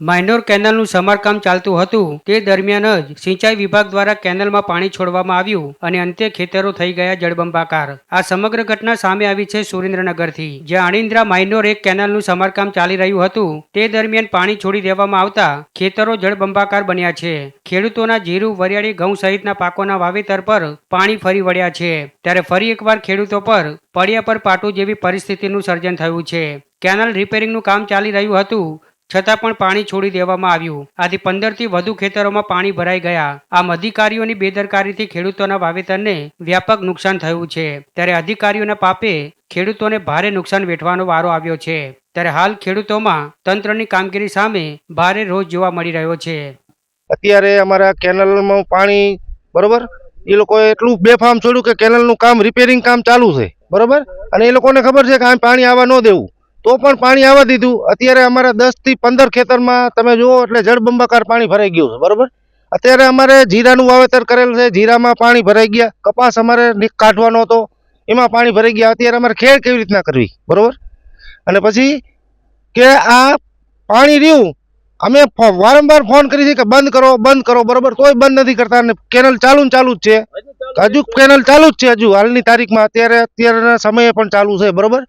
Minor કેનાલનું સમારકામ ચાલતું હતું તે દરમિયાન જ સિંચાઈ વિભાગ દ્વારા કેનાલમાં પાણી છોડવામાં આવ્યું અને અંતે ખેતરો થઈ ગયા જળબંબાકાર। આ સમગ્ર ઘટના સામે આવી છે સુરેન્દ્રનગરથી, જ્યાં અણિન્દ્રા માઇનોર એક કેનાલનું સમારકામ ચાલી રહ્યું હતું તે દરમિયાન પાણી છોડી દેવામાં આવતા ખેતરો જળબંબાકાર બન્યા છે। ખેડૂતોના જીરું, વરિયાળી, ઘઉં સહિતના પાકોના વાવેતર પર પાણી ફરી વળ્યા છે, ત્યારે ફરી એકવાર ખેડૂતો પર પડ્યા પર પાટું જેવી પરિસ્થિતિનું સર્જન થયું છે। કેનાલ રિપેરિંગનું કામ ચાલી રહ્યું હતું છતાં પણ પાણી છોડી દેવામાં આવ્યું। આથી 15 થી વધુ ખેતરોમાં પાણી ભરાઈ ગયા। આમ અધિકારીઓની બેદરકારીથી ખેડૂતોના વાવેતરને વ્યાપક નુકસાન થયું છે, ત્યારે અધિકારીઓના પાપે ખેડૂતોને ભારે નુકસાન વેઠવાનો વારો આવ્યો છે। ત્યારે હાલ ખેડૂતોમાં તંત્રની કામગીરી સામે ભારે રોષ જોવા મળી રહ્યો છે। અત્યારે અમારા કેનાલમાં પાણી બરોબર એ લોકોએ એટલું બેફામ છોડ્યું કે કેનાલનું કામ રિપેરિંગ કામ ચાલુ છે બરોબર, અને એ લોકોને ખબર છે કે આ પાણી આવવા ન દેવું તો પણ પાણી આવવા દીધું। અત્યારે અમારા 10 થી 15 ખેતરમાં તમે જુઓ એટલે જળબંબાકાર પાણી ભરાઈ ગયું છે બરોબર। અત્યારે અમારે જીરાનું વાવેતર કરેલ છે, જીરામાં પાણી ભરાઈ ગયા, કપાસ અમારે કાઢવાનો હતો એમાં પાણી ભરાઈ ગયા। અત્યારે અમારે ખેડ કેવી રીતના કરવી બરોબર, અને પછી કે આ પાણી રહ્યું અમે વારંવાર ફોન કરી છે કે બંધ કરો બરોબર, તોય બંધ નથી કરતા અને કેનલ ચાલુ જ છે, હજુ કેનલ ચાલુ જ છે, હજુ હાલની તારીખમાં અત્યારના સમયે પણ ચાલુ છે બરોબર।